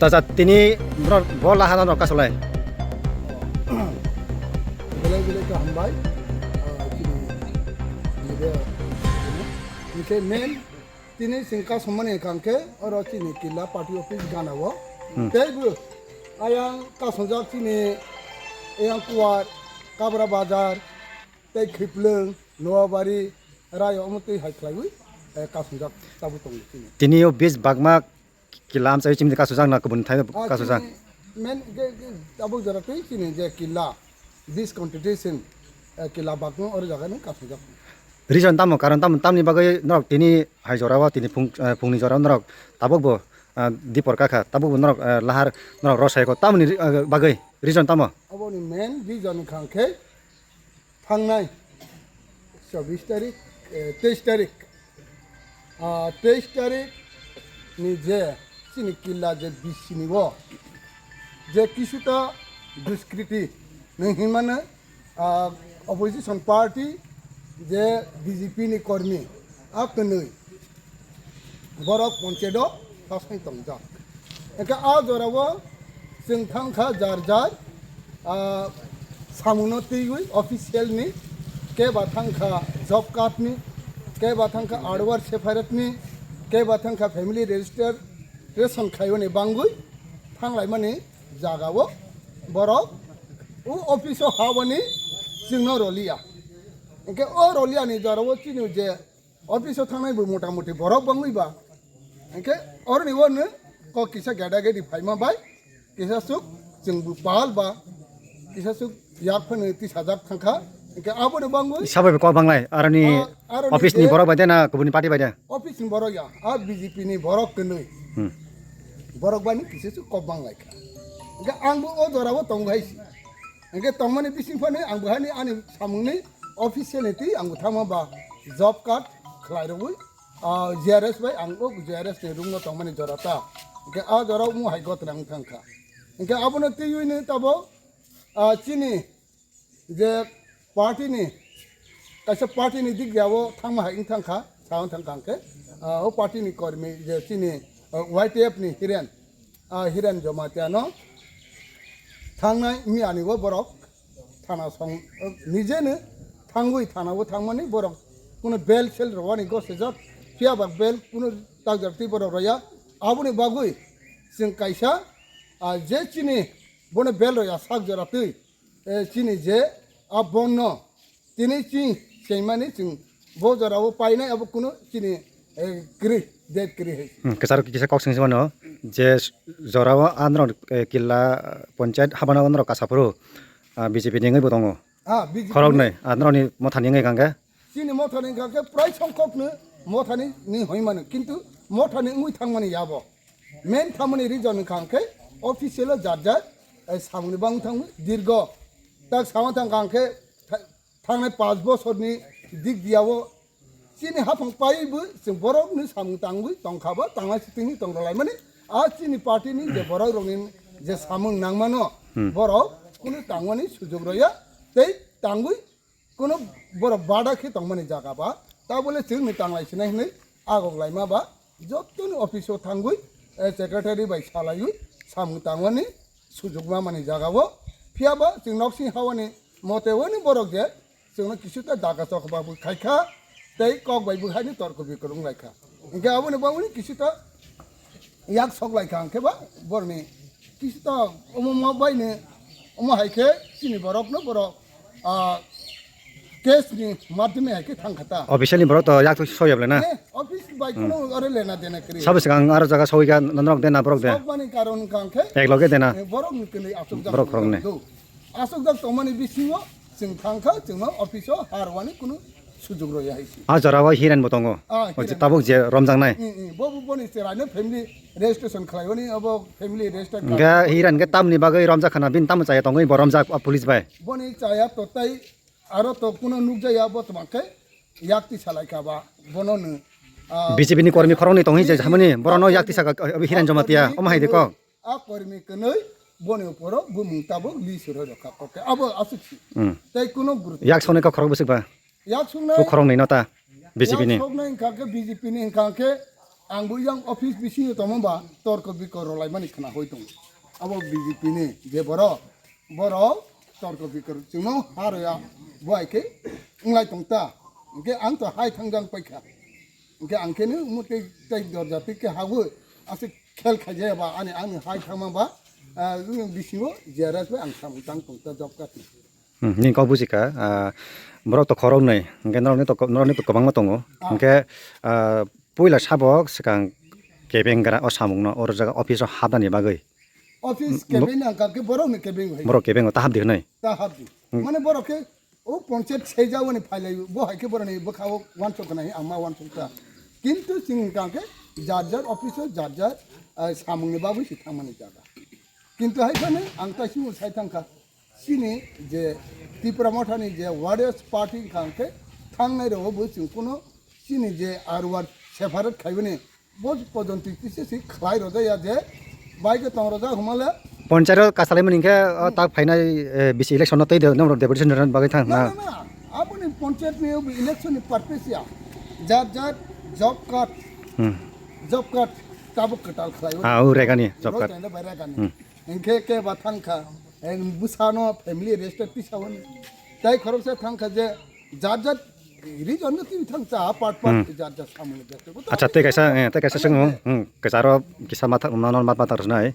Tasa tini bola hanan roka solai. Bila ke hambai, ini main tini singkat semua kangke orang tini kila party office gana wo. Tegu ayang kasonjak tini ayang kuat kabra bazar, teg kripleng, Nuwabari, raya omuti haiklai kasonjak tabu tong tini. Tini yo bis bagma kilam saya cim kasusang na kebun thai kasusang. Men tabu jarate tini je kila bis competition kila bagmo orang jaga ni kasonjak. Reason tamo karon tam ni bagai norok tini hai jorawa tini pungni jorawa norok tabok bo dipor kakha tabok bo norok lahar norok rosai ko tam ni bagai reason tamo. Abo ni main reason kangke thangnai 24 tarik 23 tarik 23 tarik ni je sini kila je bisini wo je kisuta duskৃতি nehimana opposition party je BJP ni kormi aknoi borok ponchedo tasai tongja eka a jorawo sing thangkha jar jar samunoti ui official ni ke bathangkha job card ni ke bathangkha adwar separat ni ke bathangkha family register ration khayo ni bangui thanglai mani jagawo borok u office hawani singno rolia Engke rolia ni jarawo chini je office thangnai bu mota moti borok bangui ba engke ni won ko kisa gada gadi phaima bai kisa suk jengbu pal ba kisa suk yak phane 30000 thangkha engke abo ni bangui Sabai ko banglai arani office ni borok baida na kebun party baida. office ni borok ya BJP ni borok kenoi borok bani kisa suk ko banglai ka engke angbu o jarawo tonghaisi engke tongmani bising phane angbu hani ani samungni official itu anggu thama ba job card khlai roi JRS bai anggo JRS ni rungo tongmani jorata ke a jorau mu haigot rang thangkha ke abono tiyui ni tabo chini je party ni kaisa party ni dik jawo thangma haing thangkha saung thangkang ke o party ni kormi je chini YTF ni hiren jomatiano thangnai mi ani go borok thana song nije ne thangui thanawo thangmani borok kuno bel sel rwani go sejak pia bak bel kuno tagjarti borok roya abuni bagui sing kaisa je chini bone bel roya sak jaratui chini je abonno tini ching seimani sing bo jarawo painai abo kuno chini kri det kri he Kesar kisa kok sing semano je jorawa andro killa panchayat habana andro kasapuru BJP ni ngai botongo. Khorok nei andro ni mothani ngai kangga. Sini mothani kangke prai songkok ne mothani ni hoimane kintu mothani ngui thangmani yabo. Main thamani reason kangke official jarjar samuni bang thang dirgo tak samang kangke thangnai 5 বছর ni dik diawo sini hapang pai bu sing borok ni samung tangui tongkhaba tangai sitingi tongrolai mani a sini party ni je borok rongin je samung nangmano borok kuno tangmani sujog roya tei tangui kuno borok bada khe tongmani jaga ba ta bole sing ni tanglai sinai ni agok laima ba jotoni office o thangui secretary bai salaiui samung tangmani sujog ma mani jaga bo phiaba sing noksing hawani mote woni borok je singno kisuta daga chok ba bu khaikha tei kok bai bu khani torko bi korung laikha inga aboni banguni kisuta yak sok laikha angke ba borni kisuta omo bai ne omo haike sini borok no borok case ni madhyame haike thangkhata Officially borok to yak soyable na. office bai kuno ore lena dena kri Sabe sang aro jaga soiga nonrok dena borok de. sok mani karon kangke Ek loge dena. borok ni kini asok jak Borok khorong ne. asok jak tomani bisingo sing thangkha singno office o harwani kuno sujog roya haisi A jorawa hiran botongo. Oje tabuk je romjang nai. bobu boni serane family registration khlaiyoni abo family register Ga hiran ge tamni bagai romja khana bin tam chaya tongoi boromja police bai. boni chaya totai aro to kuno nukjaya bo tomake yakti salai kaba bonon BJP ni kormi khorong ni tongi je hamani borono yakti saka hiran jamatia omahai de ko a kormi kenoi boni poro bumung tabo li suro ka koke abo asuchi tai kuno guru yak sone ka khorong busik ba yak sungna ku khorong ni nota BJP ni sogna ingkake BJP ni ingkake angbu yang office bisi tomba torko bikoro lai mani khana hoitong abo BJP ni je boro torko bikor chungno harya boy ke nglai tongta ke ang to hai thangjang paikha ke angke ni mutai tai dorjati ke hawu ase khel khaje ba ani ang hai thangma ba bisiwo jeras ba ang sam tang tongta job ka ni ko busika borok to khorong nei ke noroni to kobang ma tongo ke puila sabok sekang kebeng gara o samung no or jaga office habani bagai office kebeng angkake borok ni kebeng hai borok kebeng ta habdi nei ta habdi mane borok ke o panchayat সেজাও নি ফাইলাই বহাইকে বরনি বখাও one চক নাই আমা one চকটা কিন্তু সিংকাকে যার অফিসে যার সামনে বাবু সে থামানি জায়গা কিন্তু হাইখানে আংটা সিমু সাইথাংকা সিনি যে ত্রিপুরা মঠানি যে ওয়ারিয়ার্স পার্টি কাংকে থাংনাই রো বসিং কোনো সিনি যে আর ওয়ার সেপারেট খাইবনি বজ পর্যন্ত কিসে সি খাই রজায়া যে বাইকে তং রজা ঘুমালে পঞ্চায়েত কাছালাই মনিকে তাক ফাইনাল বিসি ইলেকশন তৈ নম্বর ডেপুটেশন বাগৈ থাং না আপনি পঞ্চায়েত নিয়ে ইলেকশন পারপেসিয়া যার জব কার্ড তাবক কাটাল খাই ও রেগানি জব কার্ড বাইরাগানি এনকে কে বাথাংখা এন বুসানো ফ্যামিলি রেজিস্টার পিছাवन তাই খরচে থাংখা যে যার রিজন কি থাংচা পার্ট যার সামনে দেখতে আচ্ছা তে কাইসা সং কেসারো কিসা মাথা মানন মাত মাতার নাই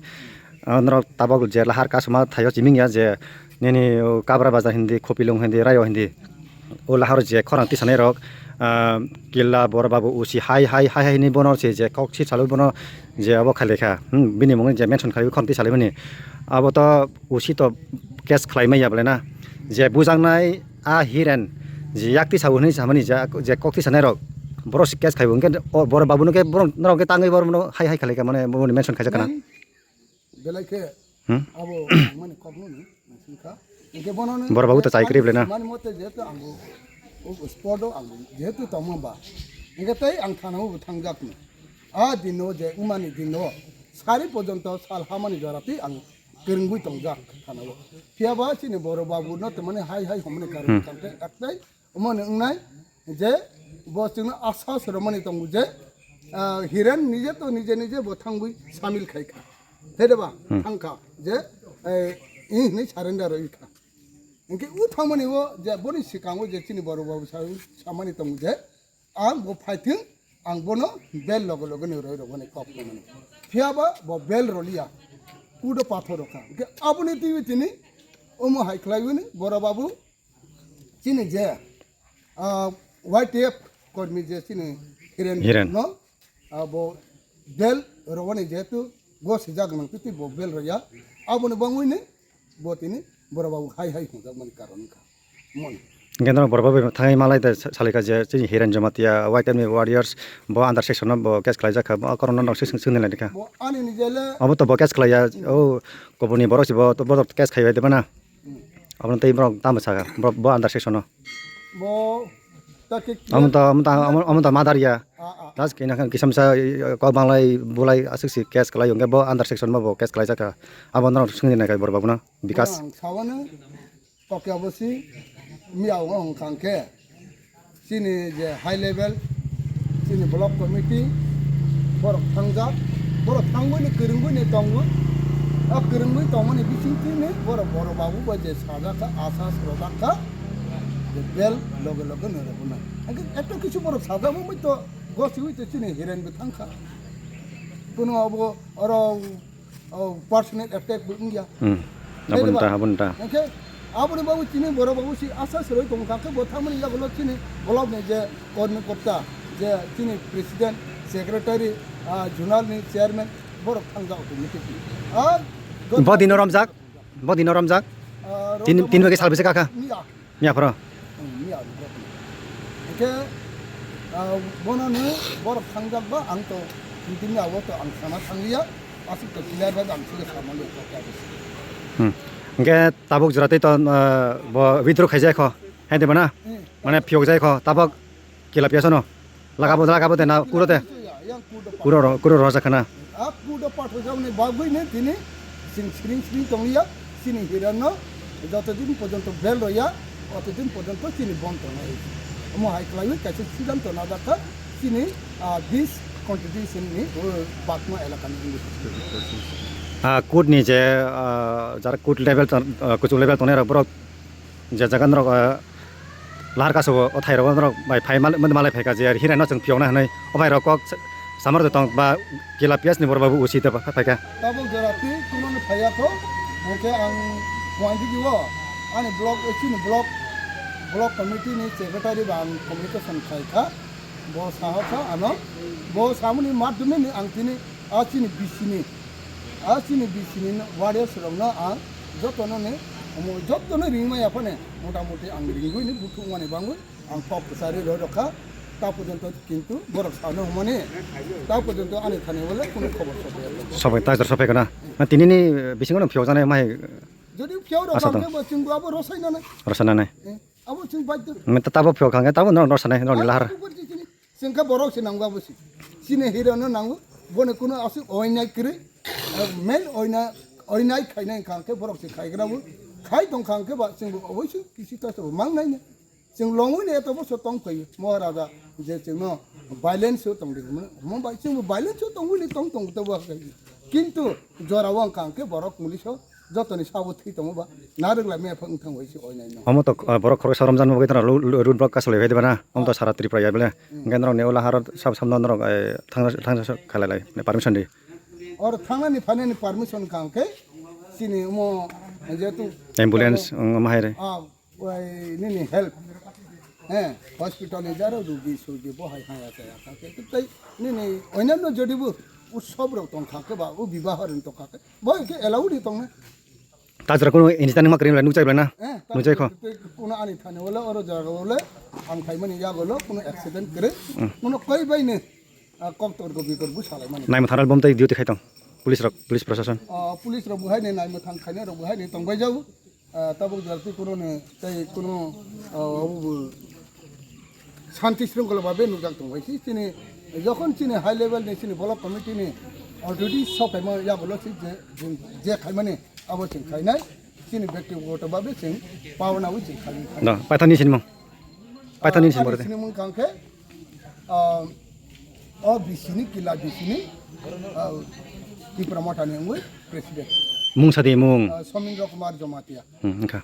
नरक ताबक जे लाहार कासमा थायो जिमिंग या जे नेनि काब्रा बाजार हिंदी खोपिलुं हिंदी रायो हिंदी ओ लाहार जे खरांति सानै रक किल्ला बरबाबु उसी हाई नि बनर से जे कक्सि चालु बन जे अब खालेखा बिनि मुङै जे मेनसन खालि खन्ति सालायमनि अब त उसी त केस खलायमै याबलेना जे बुजांनाय आ हिरेन जे याक्ति सावनि सामनि जे कक्सि सानै रक बर केस खाइबो बरबाबु नके बर नरके ताङै बर हाई खालेखा माने बनि मेनसन खायजा kana बेलायके अब माने कबनो नि मानसिखा इनके बनानो बरबाबु त चाइक्रिब लेना माने मते जेतो आंगो ओ स्पॉटो आंगो जेतो तमबा इनके तै आं थानाव थांजाकनि आ दिनो जे उमानि दिनो सारि पर्यन्त साल हामानि जराति आं गोरोंगुइ तंजाक थानाव फियाबा सिनि बरबाबु न त माने हाई हमने कार थांते एकtai उमाने उनाय जे बसजों आसा सरमानि तंगु जे हिरेन निजे तो निजे बथांगुइ सामिल खायखा हेदबा थांखा जे इ सारेन्डार इखा इनके उ थांमानि वो जे बनि सिकांगो जे चिनि बरबाबु सामानि तंगु जे आं बो फाइथिं आं बोनो बेल लगे ने रय रगने कप माने फियाबा बो बेल रलिया उडो पाथर रखा के आबुनि तिनि ओमो हाइख्लाइबनि बरबाबु चिनि जे वाइटेप कर्मी जे चिनि हिरेन न बो बेल रवनि जेतु गो सिजाग नंगति बो बेल रया आबुनि बांगुइनि बोतिनि बरबाबु हाई हुजा माने कारण का मन गेन्द्र बरबाबु थाङै मालाय सालिका जे चिनि हिरेन जमातिया वाइट एमि वारियर्स बो अंडर सेक्सन बो केस खलायजाखा करन नक सिंगने लायखा बो आनि निजेले अब त बो केस खलाया ओ कबुनि बरसि बो त बो केस खाइबाय देबना अब तै ब्र ताम छागा बो अंडर सेक्सन बो ताके अमन त मादारिया दास किन किसमसा क बांलाय बुलाय आसि केस खलाय अंगे बो अंडर सेक्सन बो केस खलायजाखा अब न सिंगने नाय बरबाबु न विकास सावनो कके अबसि मियाव हं खांके सिनि जे हाई लेवल सिनि ब्लक कमिटी बरक थांजा बरक थांगुनि गोरोंगुनि तंगु आ गोरोंगुइ तंगुनि बिसिंतिनि बरबाबु बाजे साजाखा आसा सरजाखा जे बेल लगे नरबुना आगे एतो किछु बरक साजाबो मय तो गसि हुइते सिनि हिरेन बे थांखा कुनो अब अर पर्सनल अटैक बुंगिया abunta ओके आबुनि बाबु चिनि बरबाबु सि आसा सरै दंखाखो बथामनि लागल चिनि ब्लक ने जे कर्मकर्ता जे चिनि प्रेसिडेंट सेक्रेटारि जुनालनि चेयरमैन बरक थांजा अटोमेटिक आ बदिनो रमजाक तीन बगे साल बेसे काका मिया फर मिया ओके बनानो बरक थांजाबा आं तो दिनि आवतो आं साना थांलिया आसि तो क्लियर बा आं सिले सामाले के ताबक जराते त ब विद्रो खाइजाय ख हेदे बना माने फियक जाय ख ताबक केला पियासनो lagabo de na kuro de yang kuda kuro rosa kana kuda pato jauh ni bagus ni tini sing tonglia sini hirano যতদিন পর্যন্ত বেল রয়া অতদিন পর্যন্ত চিনি বন্ধ নয় আমার হাই ক্লাইমেট কাছে সিদ্ধান্ত না দেখা চিনি 20 কন্ট্রিবিউশন নি বাকমা এলাকা নি কোড নি যে যারা কোড লেভেল কুচু লেভেল তনে রক যে জাগান রক লাহার কাছে অথাই রক বাই ফাই মালে ফাইকা যে হিরানো जों পিয়না হনাই অবাই রক সামার দতং বা গিলা পিয়াস নি বরবাবু উচিতে ফাইকা তাবো জরাতি কুনো ফাইয়াতো ওকে আং পয়েন্ট দিও আনি ব্লক চিনি block committee ni secretary bang communication khaika bo sahasa ano bo samuni madhyame ni angtini achini bisini warriors rongna ang jotono ne jotono ringma yapane motamoti ang ringui ni butu mane bangu ang pop sari rodoka তা পর্যন্ত কিন্তু বরফ সানো মানে তা পর্যন্ত আনি থানে বলে কোনো খবর সবাই তাই সবাই কেনা তিনি নি বিসিংনো ফিও জানে মাই যদি ফিও রসানে বচিংবো আবো রসানা নাই আবো চিং বাইদ মেতা তাবো ফিও খাঙ্গে তাবো রসানা ন লাহার जोंखा बरफ से नांगौ बसि सिने हिरोनो नांगौ बने कुनो आसि अयनाय करे मेन अयनाय खायनाय खांखे बरफ से खायग्राबो खाय दं खांखे बा जों अवश्य किसी तासो मांगनायनो जों लङैनो एतबो सतं फैयो महाराजा जे जोंनो भाइलेन्स दं दिगमोन हम बाय जों भाइलेन्स दंनि दं तबो किन्तु जराव खांखे बरफ मुलिसो যতনি সাবথি তমবা নারগলা মে ফং থং হইছে অয়নাই ন হম তো বড় খরচ সরঞ্জাম বগে তরা রুট ব্লক কাসলে হই দেবা না হম তো সারা ত্রিপুরা যাইবলে কেন্দ্র নেওলা হার সব সামদান থাং খালালাই পারমিশন দি और थांगानि फानानि पारमिशन कांके सिनि मो जेतु एम्बुलेंस माहायरे ओइ निनि हेल्प हॉस्पिटल नि जारो रुगी सुगी बहाय हाया जाया कांके तै निनि अयनान जदिबो उत्सव र तंग खाके बा उ विवाह रन तो खाके बय के एलाउडी तंग ताजरा कोनो इनितानि मा करिमला नुचाइबला ना नुचाइखो कोनो आनि थाने वाला और जागा वाला आं खाइमानि या गलो कोनो एक्सीडेंट करे कोनो कई बाइने कप्टर को बिकर बुसालाय माने नाइम थानाल बमताइ डिउटी खाइतं पुलिस प्रशासन पुलिस र बुहाय ने नाइम थां खाइने र बुहाय ने तंबाय जाउ तब जरती कोनो ने तै कोनो शांति श्रृंखला भाबे नुजाक दंबायसि तिनि যখন চিনি হাই লেভেল নি চিনি ব্লক কমিটি নি অলরেডি সবাই ইয়া বলো যে খাইমানে আবশ্যক খাইনাই চিনি ব্যক্তিগতভাবে जों পাওনাও जों খাই না পাইথানি সিনমং পাইথানি সিনমং রে সিনমং কাंखे অ বিসিনি কিলা বিসিনি ত্রিপুরা মঠানি প্রেসিডেন্ট মুং সাদি মুং সমিন্দ্র কুমার জমাতিয়া ওকা